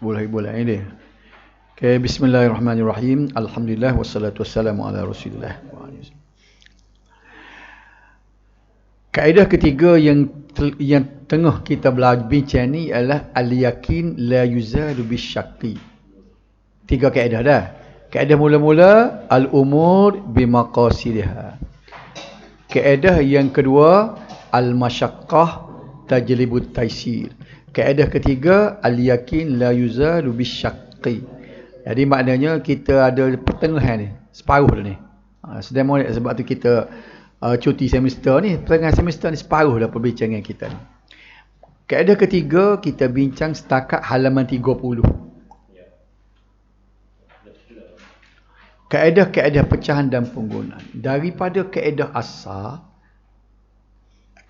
Boleh ini dia. Okay, bismillahirrahmanirrahim. Alhamdulillah wassalatu wassalamu ala Rasulillah. Kaedah ketiga yang tengah kita bincang ni adalah al-yakin la yuzalu bisyaqi. 3 kaedah dah. Kaedah mula-mula al-umur bimaqasidha. Kaedah yang kedua al-masyaqqah tajlibut taysir. Kaedah ketiga al-yakin la yuzalu bisyaqi. Jadi maknanya kita ada pertengahan ni, separuh dah ni. Sedang sebab tu kita cuti semester ni, pertengahan semester ni separuh dah perbincangan kita ni. Kaedah ketiga kita bincang setakat halaman 30. Kaedah-kaedah pecahan dan penggunaan. Daripada kaedah asal,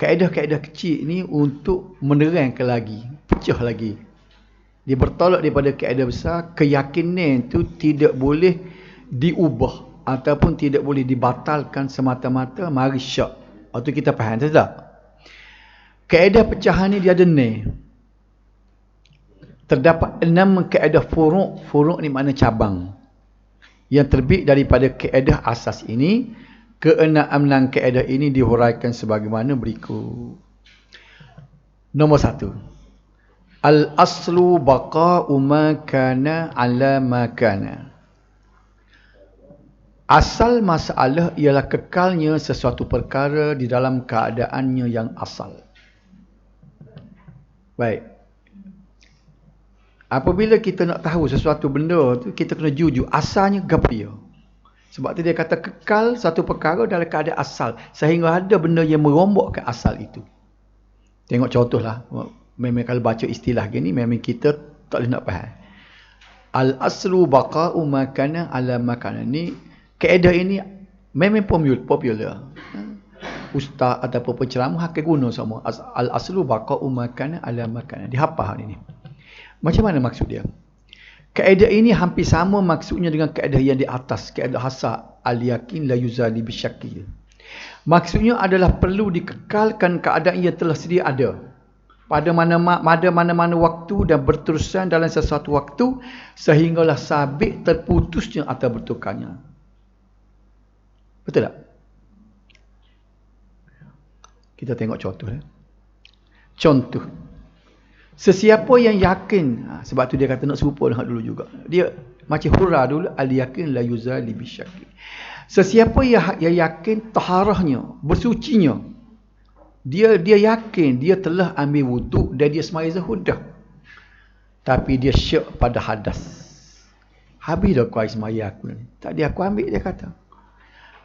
kaedah-kaedah kecil ni untuk menerangkan lagi, pecah lagi. Dia bertolak daripada kaedah besar, keyakinan itu tidak boleh diubah ataupun tidak boleh dibatalkan semata-mata mari syak. Waktu kita faham tak? Kaedah pecahan ni dia ada ni. Terdapat 6 kaedah furuk. Furuk ni makna cabang. Yang terbit daripada kaedah asas ini. Keenam kaedah ini dihuraikan sebagaimana berikut. Nombor 1. Al-aslu baqa'u ma kana ala ma kana. Asal masalah ialah kekalnya sesuatu perkara di dalam keadaannya yang asal. Baik. Apabila kita nak tahu sesuatu benda tu, kita kena jujur asalnya gapo dia. Sebab tu dia kata kekal satu perkara dalam keadaan asal, sehingga ada benda yang merombakkan asal itu. Tengok contohlah, memang kalau baca istilah gini memang kita tak boleh nak faham. Al-aslu baqa'u ma kana ala ma kana. Ni kaedah ini memang popular. Ustaz ataupun penceramah akan guna sama. Al-aslu baqa'u ma kana ala ma kana. Dihafal ini. Macam mana maksud dia? Kaedah ini hampir sama maksudnya dengan kaedah yang di atas, kaedah asal al-yakin la yuzali bisyaqi. Maksudnya adalah perlu dikekalkan keadaan yang telah sedia ada pada mana-mana waktu dan berterusan dalam sesuatu waktu sehinggalah sabit terputusnya atau bertukarnya. Betul tak? Kita tengok contoh. Contoh. Sesiapa yang yakin, sebab tu dia kata nak serupa dengan dulu juga. Dia macam hurra dulu, al-yakin la yuzali bisyaqi. Sesiapa yang yakin taharahnya, bersucinya, dia yakin dia telah ambil wuduk dan dia sembahyang zuhur dah. Tapi dia syak pada hadas. Habis dah kau sembahyang aku ni. Tak dia aku ambil, dia kata.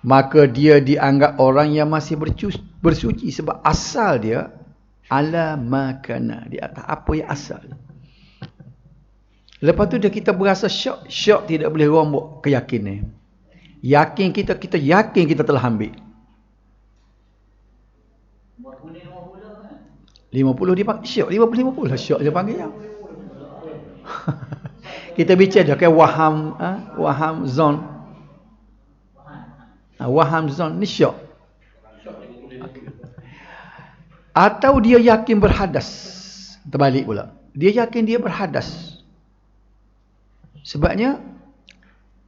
Maka dia dianggap orang yang masih bersuci sebab asal dia ala makana, di atas apa yang asal. Lepas tu kita berasa syak tidak boleh rombak keyakinan. Yakin kita yakin kita telah ambil. 50 dia panggil syak, 50 lah syak dia panggil yang. Kita bicara dah kan waham zon. Waham zon ni syak. Atau dia yakin berhadas. Terbalik pula. Dia yakin dia berhadas. Sebabnya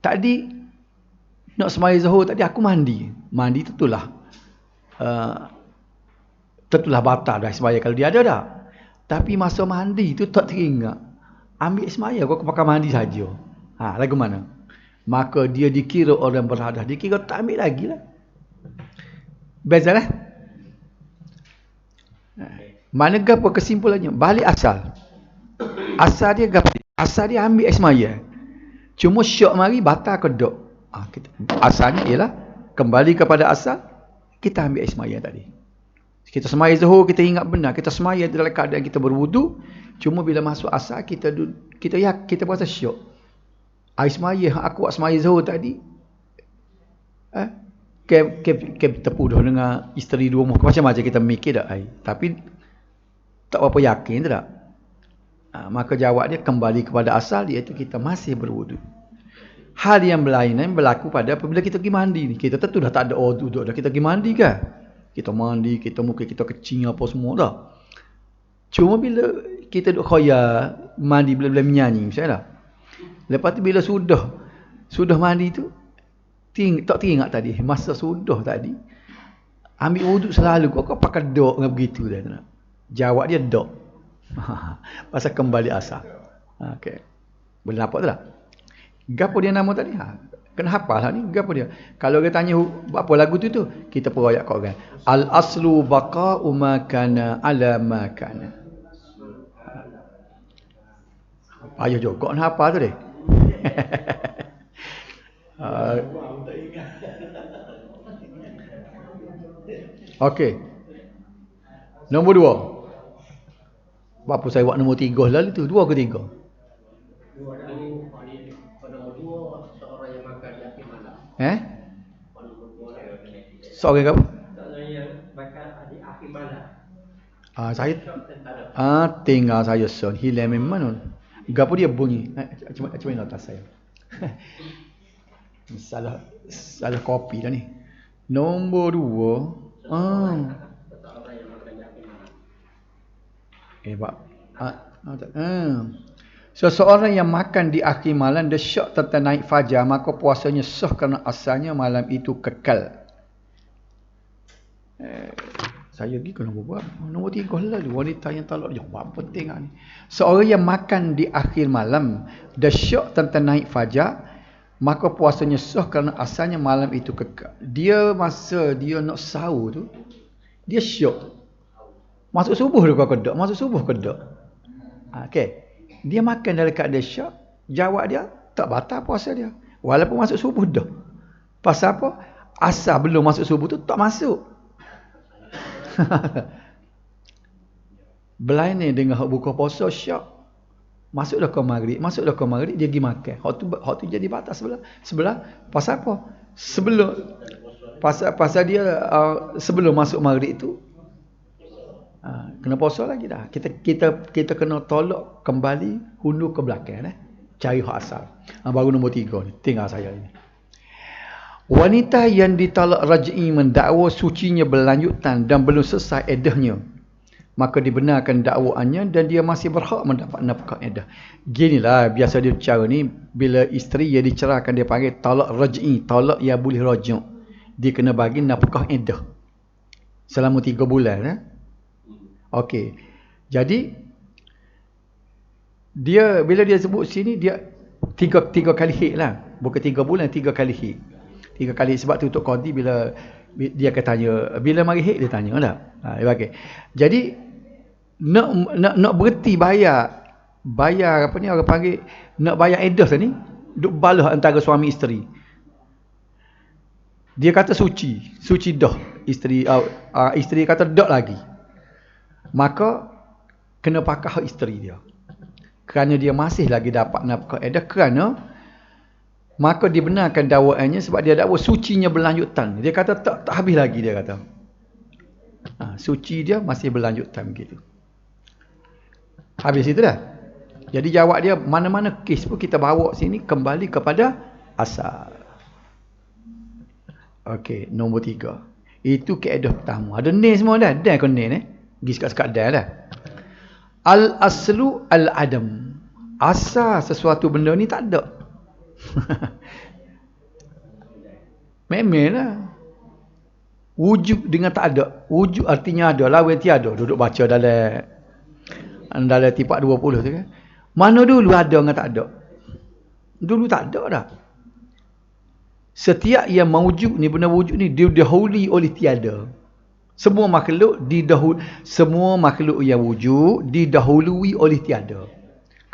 tadi nak sembahyang zuhur tadi aku mandi. Mandi tentulah batal dah sembahyang kalau dia ada dah. Tapi masa mandi tu tak teringat. Ambil sembahyang aku pakai mandi saja. Lagu mana? Maka dia dikira orang berhadas. Dikira tak ambil lagi lah. Bezalah. Mana gapo kesimpulannya? Balik asal. Asal dia gapo? Asal dia ambil sembahyang. Cuma syak mari batal ke tak? Asalnya ialah kembali kepada asal, kita ambil sembahyang tadi. Kita sembahyang zuhur, kita ingat benar, kita sembahyang dalam keadaan kita berwudu, cuma bila masuk asal kita berasa syak. Ai sembahyang aku buat sembahyang zuhur tadi. Ke tepu dah dengan isteri dua muka. Macam-macam kita mikir dah ai. Tapi tak berapa yakin tak? Maka jawab dia kembali kepada asal, iaitu kita masih berwudu. Hal yang berlainan berlaku pada apabila kita pergi mandi ni. Kita tentu dah tak ada wudu dah, kita pergi mandi kan. Kita mandi, kita muka kita kecing apa semua dah. Cuma bila kita duk khoya, mandi bila-bila menyanyi misalnya. Lepas tu bila sudah mandi tu tak teringat tadi masa sudah tadi ambil wuduk selalu kau pakai dok dengan begitu dah. Jawab dia dok. Pasal kembali asal. Okey. Boleh nampak tu tak? Gapo dia nama tadi? Kena hafal lah ni. Gapo dia? Kalau dia tanya apa lagu tu kita peroyak kat orang. Al aslu baqa'u ma kana ala ma kana. Ayah juga nak hafal tu deh. Okey. Nombor 2. Apa saya buat nombor 3 lalu tu? 2 ke 3? Seorang yang makan di akhir malam. Seorang yang apa? Seorang yang makan di akhir malam. Saya tinggal saya son hilang memang. Gapo dia bunyi? Cuma atas saya. salah kopi dah ni. Nombor 2. Pak. Seseorang yang makan di akhir malam dia syak tentang naik fajar, maka puasanya sah kerana asalnya malam itu kekal. Saya pergi ke nombor berapa? Nombor 3 lalu. Wanita yang talak dia. Apa penting ni? Seorang yang makan di akhir malam dia syak tentang naik fajar, maka puasanya sah kerana asalnya malam itu kekal. Dia masa dia nak sahur tu, dia syak. Masuk subuh dia kau kedak. Masuk subuh kedak. Okey. Dia makan dalam keadaan syak, jawab dia tak batal puasa dia. Walaupun masuk subuh dah. Pasal apa? Asal belum masuk subuh tu tak masuk. Belain ni dengan hak buka puasa syak. Masuklah ke maghrib, dia pergi makan. Hak tu jadi batal sebelah. Pasal apa? Pasal dia sebelum masuk maghrib tu kena puasa lagi dah. Kita kena tolak kembali hundur ke belakang cari hak asal. Baru nombor 3 ni. Tinggal saya ini. Wanita yang ditalak raj'i mendakwa sucinya berlanjutan dan belum selesai iddahnya, maka dibenarkan dakwaannya dan dia masih berhak mendapat nafkah iddah. Ginilah biasa dia cara ni, bila isteri yang diceraikan dia panggil talak raj'i, talak yang boleh rajuk. Dia kena bagi nafkah iddah selama 3 bulan. Okey. Jadi dia bila dia sebut sini dia tiga kali hid lah. Bukan 3 bulan, 3 kali hid. 3 kali sebab tu untuk qadi bila dia akan tanya bila mari hid dia tanya lah. Okey. Jadi nak berhenti bayar apa ni orang panggil nak bayar iddah ni duk balah antara suami isteri. Dia kata suci dah isteri kata dak lagi. Maka kena pakai hak isteri dia. Kerana dia masih lagi dapat nafkah iddah, kerana maka dibenarkan dakwaannya sebab dia dakwa sucinya berlanjutan. Dia kata tak habis lagi dia kata. Suci dia masih berlanjutan begitu. Habis itu dah. Jadi jawab dia mana-mana kes pun kita bawa sini kembali kepada asal. Okey, nombor 3. Itu kaedah pertama. Ada ni semua dah. Dah kau ni Pergi sekat-sekat dah dah. Al-aslu al-adam. Asal sesuatu benda ni tak ada. Memanglah. Wujud dengan tak ada. Wujud artinya ada, lawan tiada. Duduk baca dalam tipak 20 tu kan. Mana dulu ada dengan tak ada? Dulu tak ada dah. Setiap yang mewujud ni, benda wujud ni didahului oleh tiada. Semua makhluk yang wujud didahului oleh tiada.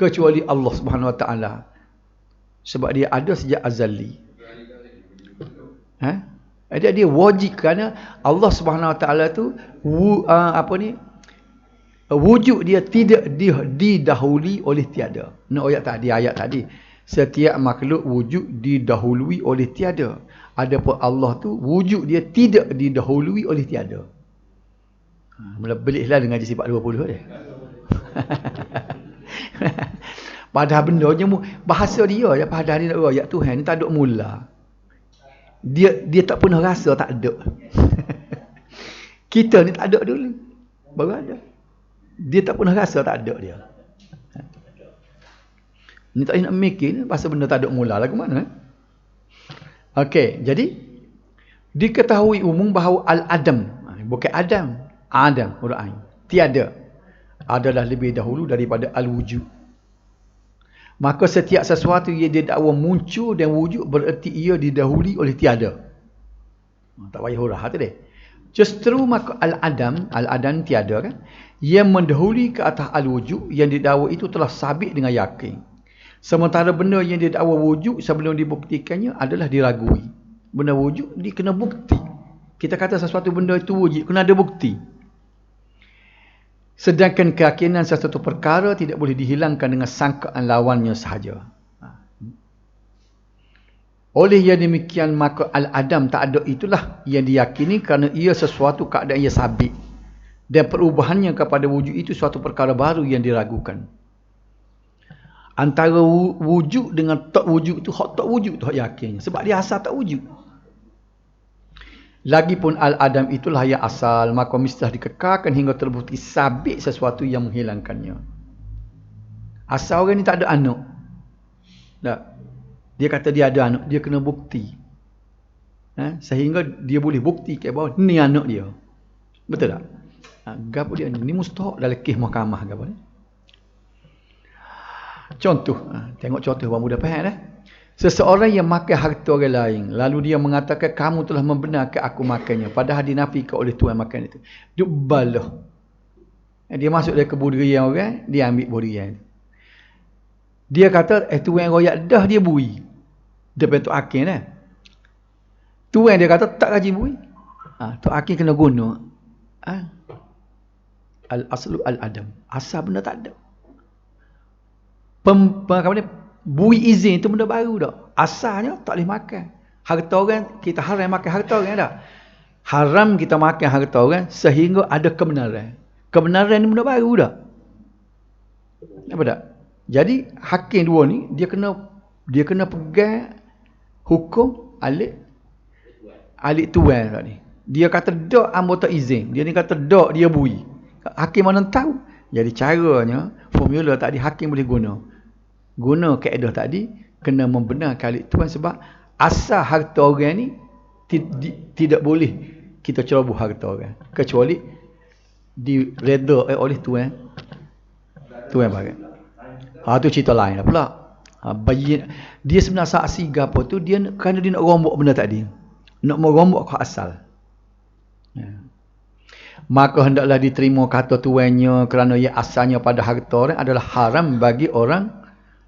Kecuali Allah Subhanahu Wa Taala. Sebab dia ada sejak azali. Dia wajib kerana Allah Subhanahu Wa Taala tu wujud dia tidak didahului oleh tiada. Ayat tadi. Setiap makhluk wujud didahului oleh tiada. Adapun Allah tu wujud dia tidak didahului oleh tiada. Mula beliklah dengan sifat 20 dia. Padahal bendanya bahasa dia ya, padahal dia nak royak Tuhan ni tak ada mula. Dia tak pernah rasa tak ada. Kita ni tak ada dulu. Baru ada. Dia tak pernah rasa tak ada dia. Ni tak boleh nak mikir ni, pasal benda tak ada mula lagu mana. Okey, jadi diketahui umum bahawa al-adam, bukan Adam, Adam huruf ain, tiada, adalah lebih dahulu daripada al-wujud. Maka setiap sesuatu yang didakwa muncul dan wujud bererti ia didahului oleh tiada. Tak payah huruf tu deh. Justru maka al-adam tiada kan, yang mendahului ke atas al-wujud yang didakwa itu telah sabit dengan yakin. Sementara benda yang didakwa wujud sebelum dibuktikannya adalah diragui. Benda wujud dia kena bukti. Kita kata sesuatu benda itu wujud, kena ada bukti. Sedangkan keyakinan sesuatu perkara tidak boleh dihilangkan dengan sangkaan lawannya sahaja. Oleh yang demikian, maka al-adam tak ada itulah yang diyakini kerana ia sesuatu keadaan yang sabit. Dan perubahannya kepada wujud itu suatu perkara baru yang diragukan. Antara wujud dengan tak wujud itu, hak tak wujud tu hak yakin. Sebab dia asal tak wujud. Lagipun al-adam itulah yang asal, maka mestilah dikekalkan hingga terbukti sabit sesuatu yang menghilangkannya. Asal orang ni tak ada anak. Tak. Dia kata dia ada anak, dia kena bukti. Sehingga dia boleh bukti ke bahawa ni anak dia. Betul tak? Gapo dia ni mustahak dalam kes mahkamah gapo ni. Contoh, tengok contoh baru mudah faham dah. Seseorang yang makan harta orang lain, lalu dia mengatakan kamu telah membenarkan aku makannya, padahal dinafikan oleh tuan makan itu. Duk balah. Dia masuk dalam kebudayaan orang, dia ambil budayaan. Dia kata tuan royak dah dia bui. Depan Tok Hakim dah. Tuan dia kata tak rajin bui. Tok Hakim kena guna al-aslu al-adam. Asal benda tak ada. Bui izin itu benda baru dah. Asalnya tak boleh makan. Harta orang, kita haram makan harta orang dah. Haram kita makan harta orang sehingga ada kebenaran. Kebenaran ni benda baru dah. Apa tak? Jadi hakim dua ni dia kena pegang hukum alik tuan tadi. Dia kata dak ambo tak izin. Dia ni kata dak dia bui. Hakim mana tahu? Jadi caranya formula tadi hakim boleh guna kaedah tadi kena membenarkan alik tuan sebab asal harta orang ni tidak boleh kita ceroboh harta orang kecuali direda oleh tuan barat. Tu cerita lain lah pula. Dia sebenarnya saksi gapo tu dia kerana dia nak rombok benda tadi. Nak merombok ke asal. Maka hendaklah diterima kata tuannya kerana ia asalnya pada harta orang adalah haram bagi orang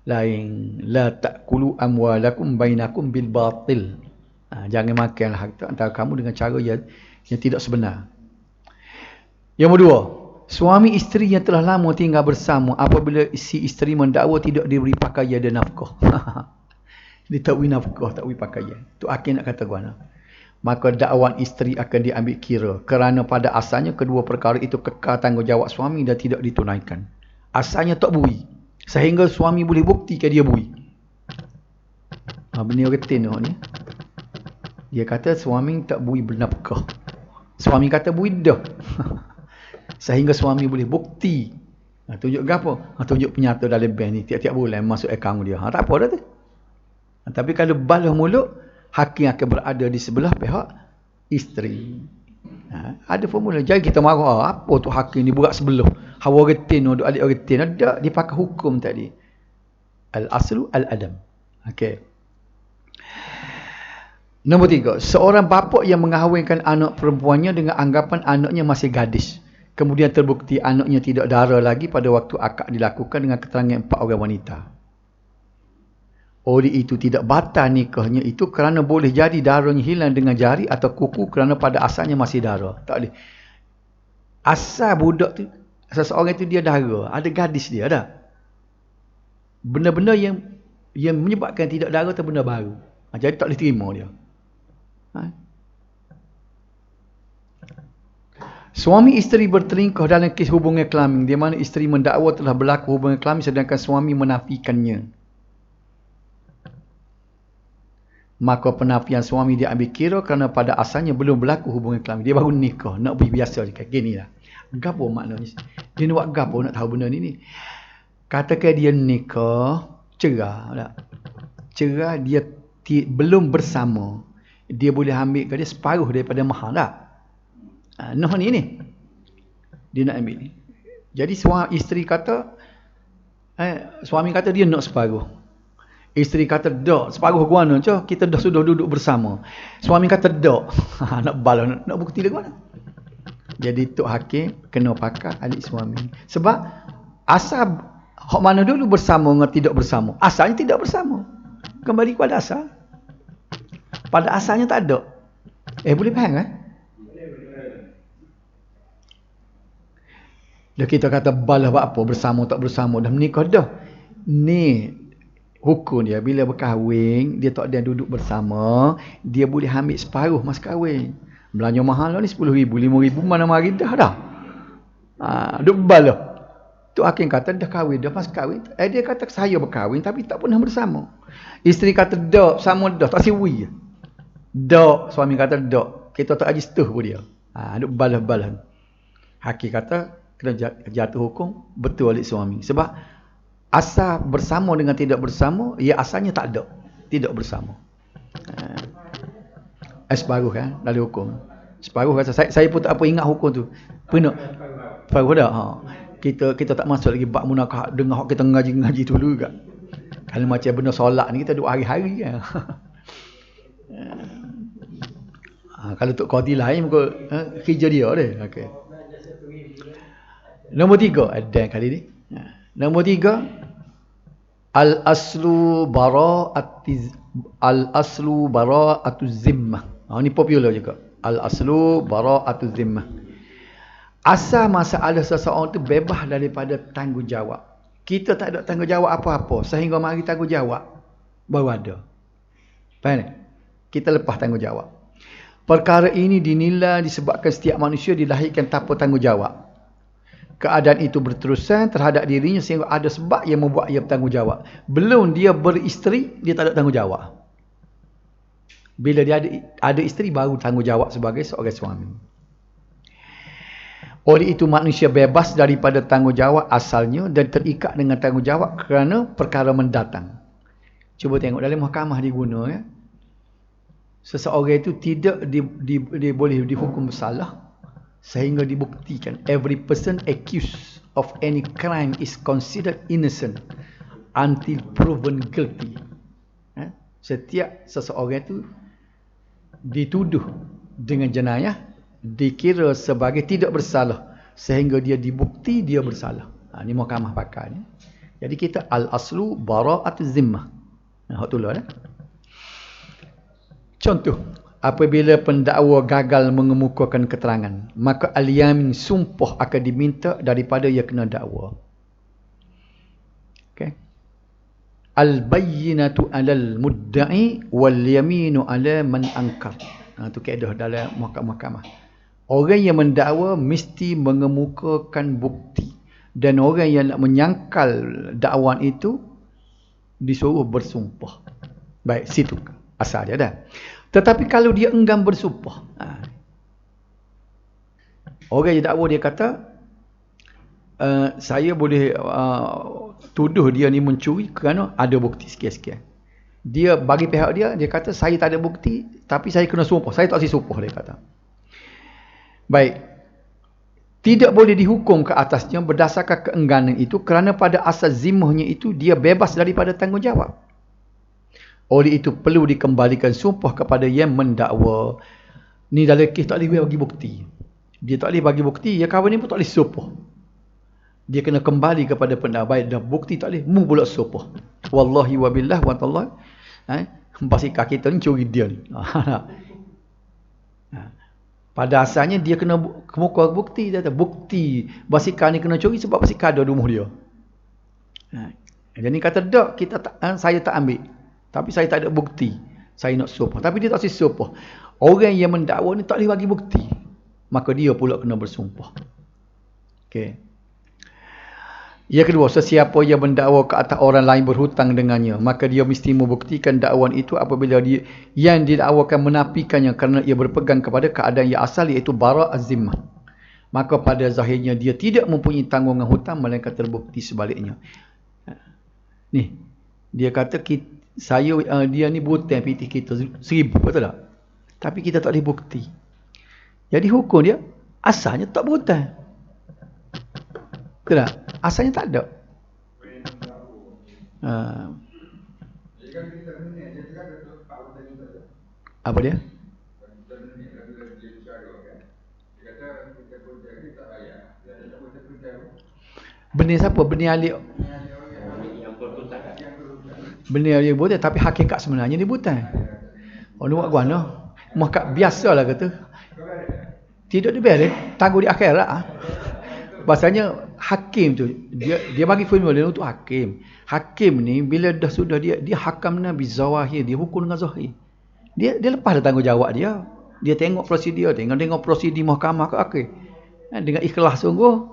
lain. La ta'kulu amwalakum bainakum bil batil. Jangan makanlah harta antara kamu dengan cara yang tidak sebenar. Yang kedua, suami isteri yang telah lama tinggal bersama apabila si isteri mendakwa tidak diberi pakaian dan nafkah. Dia tak beri nafkah, tak beri pakaian. Tu Hakim nak kata guana. Maka dakwaan isteri akan diambil kira kerana pada asalnya kedua perkara itu kekal tanggungjawab suami dan tidak ditunaikan. Asalnya tak bui sehingga suami boleh buktikan dia bui. Benda retin ni. Dia kata suami tak bui bernafkah. Suami kata bui dah. Sehingga suami boleh bukti. Tunjuk apa? Tunjuk penyata dalam bank ni tiap-tiap bulan masuk akaun dia. Tak apa dah tu. Tapi kalau balah mulut, hakim akan berada di sebelah pihak isteri. Ada formula. Jangan kita marah. Apa tu hakim ni buat sebelah? Hawa retin, duk alik retin. Ada dia pakai hukum tadi. Al-aslu al-adam. Okey. Nombor 3. Seorang bapa yang mengahwinkan anak perempuannya dengan anggapan anaknya masih gadis. Kemudian terbukti anaknya tidak dara lagi pada waktu akad dilakukan dengan keterangan 4 orang wanita. Oleh itu tidak batal nikahnya itu kerana boleh jadi darahnya hilang dengan jari atau kuku kerana pada asalnya masih dara. Tak boleh. Asal budak tu, seseorang itu dia dara, ada gadis dia ada. Benda-benda yang menyebabkan tidak dara itu benda baru. Jadi tak boleh terima dia. Suami isteri bertelingkah dalam kes hubungan kelamin di mana isteri mendakwa telah berlaku hubungan kelamin sedangkan suami menafikannya. Maka penafian suami dia ambil kira kerana pada asalnya belum berlaku hubungan kelamin. Dia baru nikah, nak pergi biasa je kayak gini lah. Gapo maknanya? Dia nak buat gapo nak tahu benda ni? Katakan dia nikah, Cerah tak? Cerah dia belum bersama. Dia boleh ambil ke dia separuh daripada mahar tak? Noh ni. Dia nak ambil ni. Jadi isteri kata, suami kata dia nak separuh. Isteri kata dak, separuh guana je, kita dah sudah duduk bersama. Suami kata dak. Nak balas, nak bukti lagu mana? Jadi tok hakim kena pakar adik suami. Sebab asal hak mana dulu bersama dengan tidak bersama? Asalnya tidak bersama. Kembali kepada asal. Pada asalnya tak ada. Boleh faham kan? Dah kita kata balas buat apa, bersama tak bersama, dah menikah dah. Ni hukum dia, bila berkahwin, dia tak ada duduk bersama, dia boleh ambil separuh mas kahwin. Belanja mahal lah ni 10,000, 5,000 mana mari dah. Duk balas. Tu hakim kata dah kahwin, dah pas kahwin. Dia kata saya berkahwin tapi tak pernah bersama. Isteri kata dak, sama dah, tak siwi. Dak, suami kata dak. Kita tak register pun dia. Duk balas-balas. Hakim kata kena jatuh hukum betul oleh suami. Sebab asal bersama dengan tidak bersama, ia asalnya tak ada. Tidak bersama. Separuh kan dari hukum. Separuh kata saya pun tak apa ingat hukum tu. Pernah. Separuh dah. Kita tak masuk lagi bab munakah dengar kita ngaji-ngaji dulu juga. Kalau macam benda solat ni kita duduk hari-hari kan. Kalau Tok Qadi lain muka kerja dia deh. Okey. Nombor 3 ada kali ni. Nombor 3 al-aslu bara'atuz zimmah. Ni popular juga. Al-aslu bara'atuz zimmah. Asal masalah seseorang tu bebas daripada tanggungjawab. Kita tak ada tanggungjawab apa-apa sehingga mari tanggungjawab baru ada. Faham? Kita lepas tanggungjawab. Perkara ini dinilai disebabkan setiap manusia dilahirkan tanpa tanggungjawab. Keadaan itu berterusan terhadap dirinya sehingga ada sebab yang membuat ia bertanggungjawab. Belum dia beristeri, dia tak ada tanggungjawab. Bila dia ada isteri, baru tanggungjawab sebagai seorang suami. Oleh itu manusia bebas daripada tanggungjawab asalnya dan terikat dengan tanggungjawab kerana perkara mendatang. Cuba tengok dalam mahkamah diguna ya. Seseorang itu tidak boleh dihukum bersalah sehingga dibuktikan. Every person accused of any crime is considered innocent until proven guilty. Setiap seseorang itu dituduh dengan jenayah dikira sebagai tidak bersalah sehingga dia dibukti dia bersalah. Ini mahkamah pakar ni. Jadi kita al-aslu bara'atuz zimmah. Hak tu lah. Contoh, apabila pendakwa gagal mengemukakan keterangan, maka al-yamin sumpah akan diminta daripada yang kena dakwa. Okey. Al-bayyinatu 'alal mudda'i wal yaminu 'ala man ankar. Itu kaedah dalam mahkamah. Orang yang mendakwa mesti mengemukakan bukti dan orang yang nak menyangkal dakwaan itu disuruh bersumpah. Baik, situ asal dia dah. Tetapi kalau dia enggan bersumpah, orang yang dakwa dia kata saya boleh tuduh dia ni mencuri kerana ada bukti sekian-sekian. Dia bagi pihak dia kata saya tak ada bukti tapi saya kena sumpah. Saya tak boleh sumpah, dia kata. Baik. Tidak boleh dihukum ke atasnya berdasarkan keengganan itu kerana pada asas zimmahnya itu dia bebas daripada tanggungjawab. Oleh itu perlu dikembalikan sumpah kepada yang mendakwa. Ni dalam kes tak boleh bagi bukti. Dia tak boleh bagi bukti, ya kawan ni pun tak boleh sumpah. Dia kena kembali kepada pendakwa. Baik, dah bukti tak boleh, mu pula sumpah. Wallahi wabillah wa ta'ala. Basikah kita ni curi dia ni. Pada asalnya dia kena kemuka bukti. Dia kata bukti basikah ni kena curi sebab basikah ada di rumah dia. Jadi kata tak, saya tak ambil. Tapi saya tak ada bukti. Saya nak sumpah. Tapi dia tak boleh sumpah. Orang yang mendakwa ni tak boleh bagi bukti. Maka dia pula kena bersumpah. Okey. Yang kedua, sesiapa yang mendakwa ke atas orang lain berhutang dengannya, maka dia mesti membuktikan dakwaan itu apabila dia yang didakwakan menafikannya kerana ia berpegang kepada keadaan yang asal iaitu bara'az zimmah. Maka pada zahirnya dia tidak mempunyai tanggungan hutang melainkan terbukti sebaliknya. Dia kata dia ni butang piti kita 1000, betul tak? Tapi kita tak boleh bukti. Jadi hukum dia asalnya tak butang. Betul tak? Asalnya tak ada. Apa dia? Benih siapa? Benih ahli. Benih ahli butang, tapi hakikat sebenarnya dia butang. Oh, buat guana. Maka biasalah kata. Tidak diberes, tangguh di akhirat. Bahasanya hakim tu, dia bagi formula untuk hakim. Hakim ni bila dah sudah dia hakamna bi zawahir, dia hukum dengan zahir. Dia lepas dah tanggungjawab dia. Dia tengok prosedur, tengok prosedur mahkamah ke akhir. Dengan ikhlas sungguh,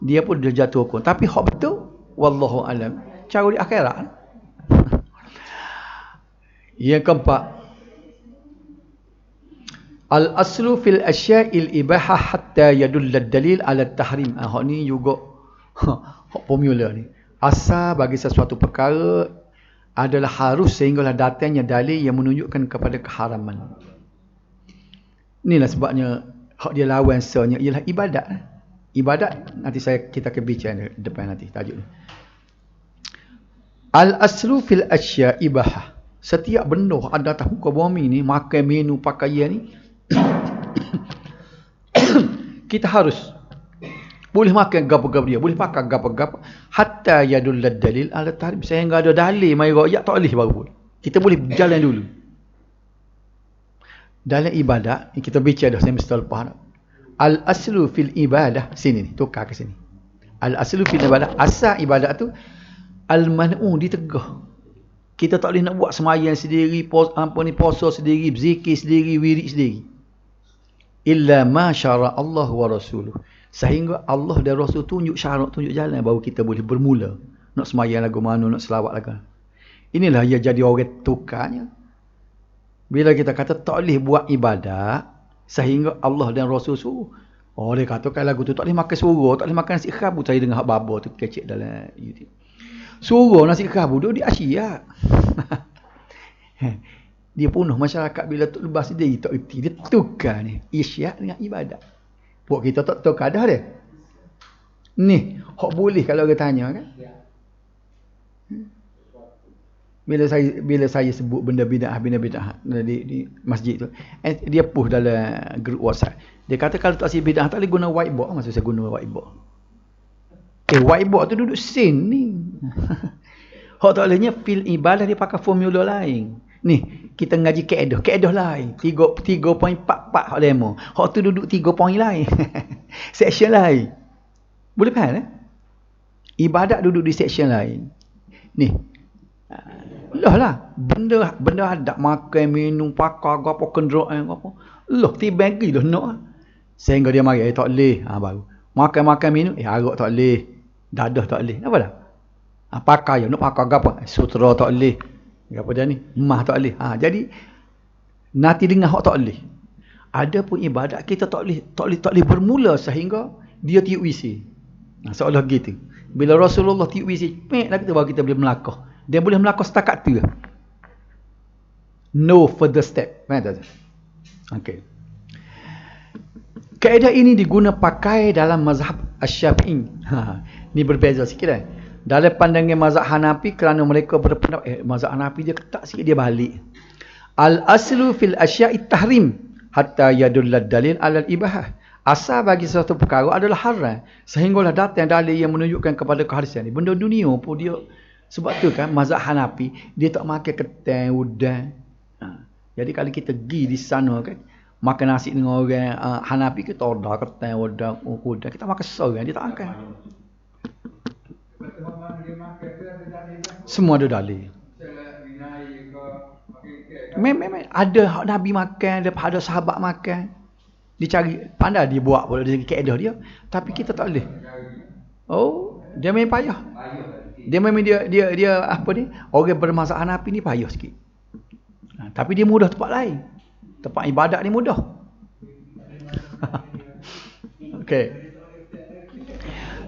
dia pun dah jatuh hukum. Tapi hak betul, wallahu alam, cara di akhirat. Yang keempat, al-aslu fil asya'il ibahah hatta yadulla dalil ala tahrim. Hak ni juga hak formula ni. Asal bagi sesuatu perkara adalah harus sehinggalah datangnya dalil yang menunjukkan kepada keharaman. Inilah sebabnya hak dia lawan sebenarnya ialah ibadat. Ibadat nanti kita akan bincang depan nanti tajuk ni. Al-aslu fil asya' ibahah. Setiap benda ada atas muka bumi ni, makan, minum, pakaian ni kita harus boleh makan gapo-gapo dia, boleh pakai gapo-gapo hatta yadullad dalil ala tahrim, sehingga ada dalil mai royak tak boleh baru pun. Kita boleh jalan dulu. Dalam ibadat ni kita bincang dah semester lepas. Al-aslu fil ibadah, sini ni, tukar ke sini. Al-aslu fil ibadah, asal ibadat tu al-man'u, ditegah. Kita tak boleh nak buat sembahyang sendiri, puasa sendiri, zikir sendiri, wirid sendiri. Illa ma syara Allah wa rasuluh. Sehingga Allah dan Rasul tunjuk syarat, tunjuk jalan, baru kita boleh bermula nak sembahyang lagu mana, nak selawat lagu. Inilah ia jadi orang tukarnya. Bila kita kata tak boleh buat ibadat sehingga Allah dan Rasul suruh. Oh, dia kata kalau lagu tu tak boleh makan suruh, tak boleh makan nasi kerabu. Saya dengar hak baba tu kecek dalam YouTube. Suruh nasi kerabu tu dia asyik. Dia punuh masyarakat bila tu lepas dia tak erti. Dia tukar ni isyak dengan ibadat. Buat kita tak tukar dah dia. Ni hak boleh kalau orang tanya kan. Bila saya sebut benda bidah di masjid tu, dia push dalam grup WhatsApp. Dia kata kalau tak si bidah tak boleh guna whiteboard. Maksud saya guna whiteboard. Whiteboard tu duduk scene ni. Hak tak bolehnya fil ibadah dia pakai formula lain. Ni kita ngaji kaedah lain. 3.44 hak lemo. Hak tu duduk 3 poin lain. Section lain. Boleh faham Ibadat duduk di section lain. Ni. Lah benda ada makan, minum, pakai apa kenderaan apa. Lah tiba lagi dah nak. Sehingga dia mari tak boleh. Baru. Makan minum arak tak boleh. Dadah tak boleh. Apa dah? Pakai nak pakai apa? Sutra tak boleh. Apa dah ni? Mah tak boleh. Jadi nanti dengar hak tak boleh. Ada pun ibadat kita tak boleh bermula sehingga dia tiup WC. Seolah gitu. Bila Rasulullah tiup WC, mek lagi tu baru kita boleh melakah. Dia boleh melakah setakat tu. No further step. Okey. Kaedah ini diguna pakai dalam mazhab Asy-Syafi'i. Ni berbeza sikit kan. Dalam pandangan mazhab Hanafi, kerana mereka berpendapat mazhab Hanafi dia ketak sikit, dia balik. Al-aslu fil asya'i tahrim hatta yadullad dalil alal ibahah. Asal bagi sesuatu perkara adalah haram sehinggalah datang dalil yang menunjukkan kepada keharisan ni. Benda dunia pun dia, sebab tu kan mazhab Hanafi dia tak makan ketan, udang. Jadi kalau kita pergi di sana kan, makan nasi dengan orang Hanafi, kita order ketan, udang, kita makan seorang, dia tak makan. Semua ada dalil. Memang ada hak Nabi makan, ada sahabat makan. Dicari, pandai dia buat pula dari kaedah dia, tapi kita tak boleh. Oh, dia memang payah. Dia memang dia apa ni? Orang bermazhab Hanafi ni payah sikit. Tapi dia mudah tempat lain. Tempat ibadat ni mudah. Okey.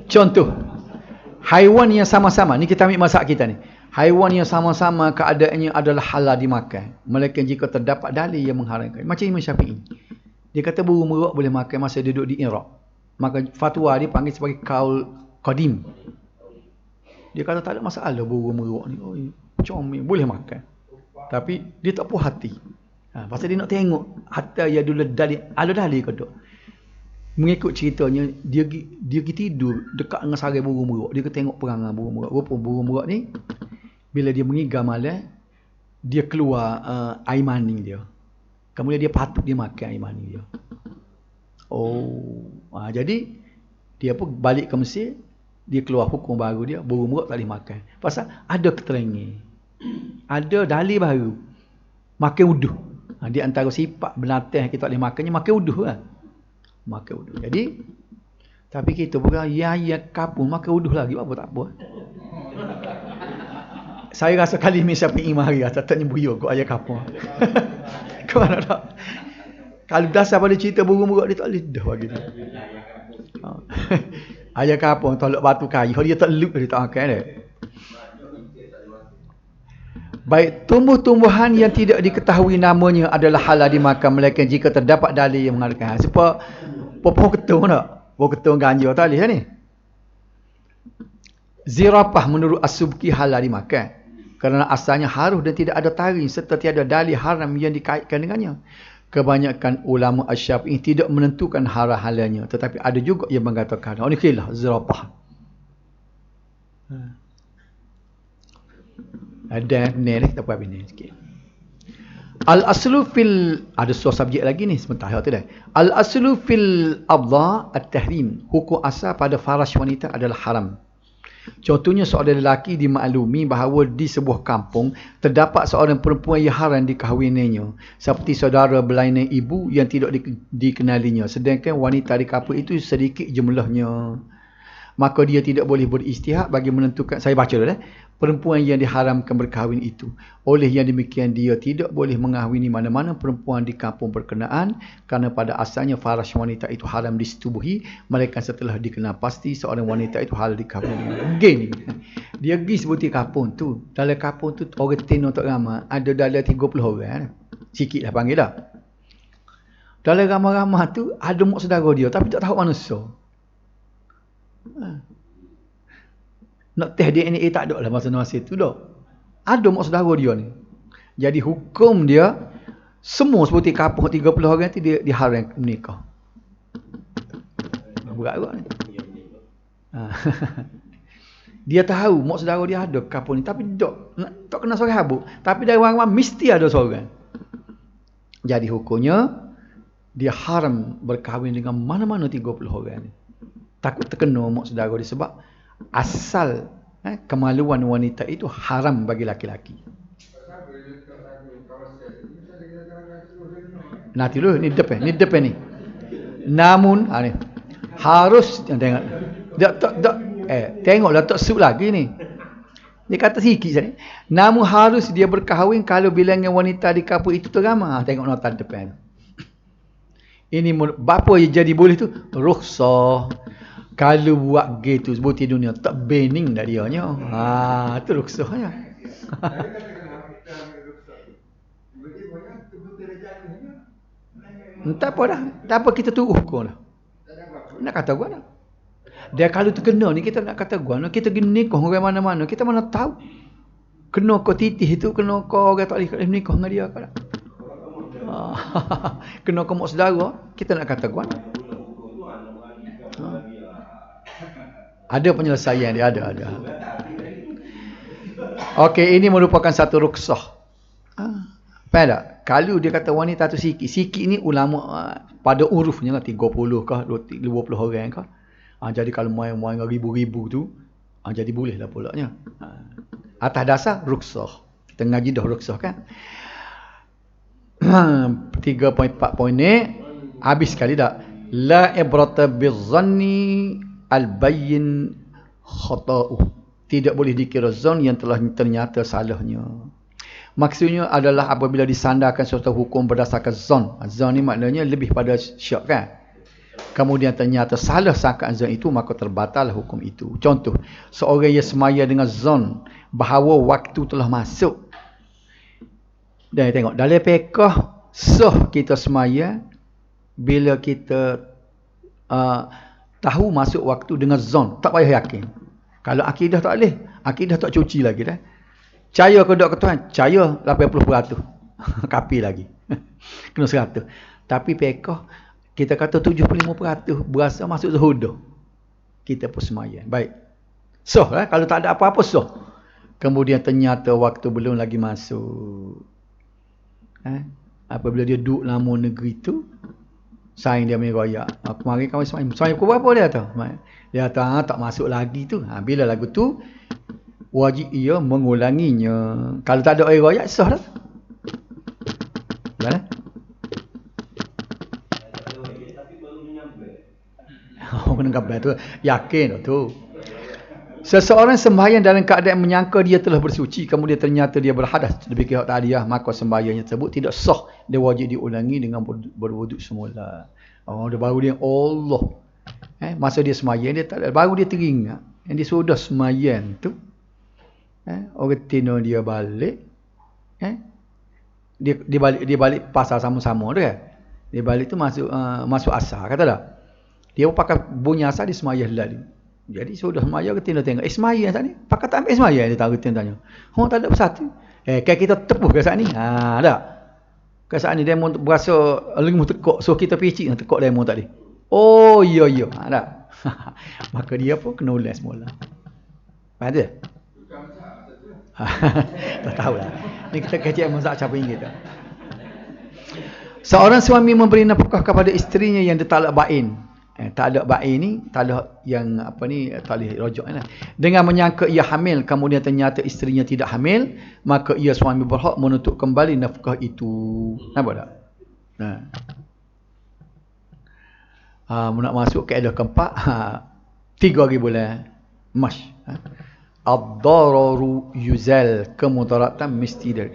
Contoh, haiwan yang sama-sama ni, kita ambil mazhab kita ni. Haiwan yang sama-sama keadaannya adalah halal dimakan, melainkan jika terdapat dalil yang mengharamkan. Macam Imam Syafi'i. Dia kata burung merak boleh makan masa duduk di Iraq. Maka fatwa dia panggil sebagai kaul qadim. Dia kata tak ada masalah burung merak ni. Oh, comel, boleh makan. Tapi dia tak puas hati. Pasal dia nak tengok hatta ya dulu dalil, ada dalil ke tak. Mengikut ceritanya, dia pergi tidur dekat dengan sarang burung merak. Dia tengok perangai burung merak. Rupa burung merak ni, bila dia mengigar malam, dia keluar air mani dia. Kemudian dia patut dia makan air mani dia. Jadi, dia pun balik ke Mesir, dia keluar hukum baru dia, burung merak tak boleh makan. Pasal ada keterangan. Ada dalil baru. Makan uduh. Di antara sifat binatang kita tak boleh makannya, makan uduh lah. Makan uduh. Jadi, tapi kita bukan ya kapun makan uduh lagi, apa tak apa. Saya rasa kali ni siapa imari tak nyebuyur kau ayat kapun. Kau mana tak? Kalau dasar pada cerita burung merak dia tak boleh dah bagi dia. Ayat kapun tolak batu kayu, dia tak luk dia tak makan dia. Baik, tumbuh-tumbuhan yang tidak diketahui namanya adalah halal dimakan, melainkan jika terdapat dalil yang menghalalkan. Sebab pohon ketung tak? Pohon ketung ganja tak boleh ni. Zirafah menurut As-Subki halal dimakan kerana asalnya haruh dan tidak ada taring serta tiada dalil haram yang dikaitkan dengannya. Kebanyakan ulama Asy-Syafi'i tidak menentukan halalnya, tetapi ada juga yang mengatakan ini khilaf zirafah. Ada ni tak apa ni sikit. Al-aslu fil, ada soal subjek lagi ni sebentar tu dah. Al-aslu fil adha at-tahrim. Hukum asal pada farash wanita adalah haram. Contohnya seorang lelaki dimaklumi bahawa di sebuah kampung terdapat seorang perempuan yang haram dikahwininya, seperti saudara berlainan ibu yang tidak dikenalinya, sedangkan wanita di kampung itu sedikit jumlahnya. Maka dia tidak boleh beristihad bagi menentukan, saya baca dah, perempuan yang diharamkan berkahwin itu. Oleh yang demikian dia tidak boleh mengahwini mana-mana perempuan di kampung berkenaan, kerana pada asalnya farash wanita itu haram disetubuhi, melainkan setelah dikenal pasti seorang wanita itu halal dikahwini. Gini, dia pergi sebuti kampung tu. Dalam kampung tu orang tino tak ramai, ada dalam 30 orang. Sikit lah panggil dah. Dalam ramai-ramai tu ada mak saudara dia, tapi tak tahu manusia. Nak test DNA tak ada lah masa itu dah. Ada mak saudara dia ni. Jadi hukum dia, semua seperti kampung 30 orang tu dia diharam menikah. Berat juga ni. Dia tahu mak saudara dia ada kampung ni, tapi tak kena seorang habuk. Tapi dari orang-orang mesti ada seorang. Jadi hukumnya, dia haram berkahwin dengan mana-mana 30 orang ni. Takut terkena mak saudara dia sebab asal kemaluan wanita itu haram bagi laki-laki. Nanti dulu ni depan ni. Namun ni harus tengok. Tengoklah tak sub lagi ni. Dia kata sikit saja. Namun harus dia berkahwin kalau bilangan wanita di kampung itu teramai. Tengok nota depan. Ini bapa yang jadi boleh tu rukhsah. Kalau buat gitu sebuti dunia tak bening dah dianya. Tu rukhsahnya. Tak apa dah. Tak apa kita tunggu hukum dah. Nak kata gua dah. Dia kalau terkena ni kita nak kata gua, kita pergi nikah orang mana-mana, kita mana tahu. Kena kau titih itu, kena kau orang tak boleh nikah dengan dia ke tak? Kena kau mak saudara, kita nak kata gua. Ada penyelesaian dia, ada. Okey, ini merupakan satu rukhsah. Faham tak? Kalau dia kata wanita tu sikit ni ulama pada urufnya lah 30 kah, 20 orang kah. Jadi kalau main-main ribu-ribu tu, jadi boleh lah pulaknya. Atas dasar rukhsah. Kita ngaji dah rukhsah kan. 3.4 poin ni habis sekali dah. La ibrata bizanni al-bayyin khata'u. Tidak boleh dikira zon yang telah ternyata salahnya. Maksudnya adalah apabila disandarkan suatu hukum berdasarkan zon. Zon ni maknanya lebih pada syak kan. Kemudian ternyata salah sangkaan zon itu, maka terbatal hukum itu. Contoh, seorang yang semaya dengan zon bahawa waktu telah masuk. Dan tengok dalam fiqh sah kita semaya bila kita tahu masuk waktu dengan zon, tak payah yakin. Kalau akidah tak boleh, akidah tak cuci lagi dah. Percaya ke tak ke Tuhan? Percaya 80%. Kapi lagi. Kena 100. Tapi fiqh kita kata 75% berasa masuk zuhud. Kita pun semaya. Baik. Sah lah. Kalau tak ada apa-apa sah. Kemudian ternyata waktu belum lagi masuk. Apabila dia duduk lama negeri tu, saing dia main royak. Kemarin kawan semaya pukul berapa dia tahu? Dia kata tak masuk lagi tu. Bila lagu tu wajib ia mengulanginya. Kalau tak ada air royak sah dah. Mana? Oh, kena kabar tu. Yakin tu. Seseorang sembahyang dalam keadaan menyangka dia telah bersuci, kemudian ternyata dia berhadas lebih kira tadiah, maka sembahyangnya tersebut tidak sah. Dia wajib diulangi dengan berwuduk semula. Oh, dia baru dia Allah. Masa dia sembahyang dia tak ada, baru dia teringat. Yang dia sudah sembahyang tu. Orang tino dia balik. Dia balik pasal sama-sama tu kan. Dia balik tu masuk asar, kata dah. Dia pakai bunyi asar di sembahyang lalu. Jadi sudah semaya ke tina tengok. Semaya saat ni. Pakat tak ambil semaya dia tahu tina tanya. Oh tak ada bersatu. Kan kita tepuh ke saat ni. Tak. Ke saat ni demo berasa lenguh tekuk. So kita picik tekuk demo tadi. Oh iya. Tak. Maka dia pun kena ulas semula. Faham tak? Tak tahulah. Ni kita kecil masak caping kita. Seorang suami memberi nafkah kepada isterinya yang ditalak bain. Tak ada bain ni, tak ada yang talih rojak lah. Dengan menyangka ia hamil, kemudian ternyata isterinya tidak hamil, maka ia suami berhak menuntut kembali nafkah itu. Nampak tak? Nak masuk kaedah keempat, 3 hari bulan Mash. Ad-dararu yuzal, kemudaratan mesti dari.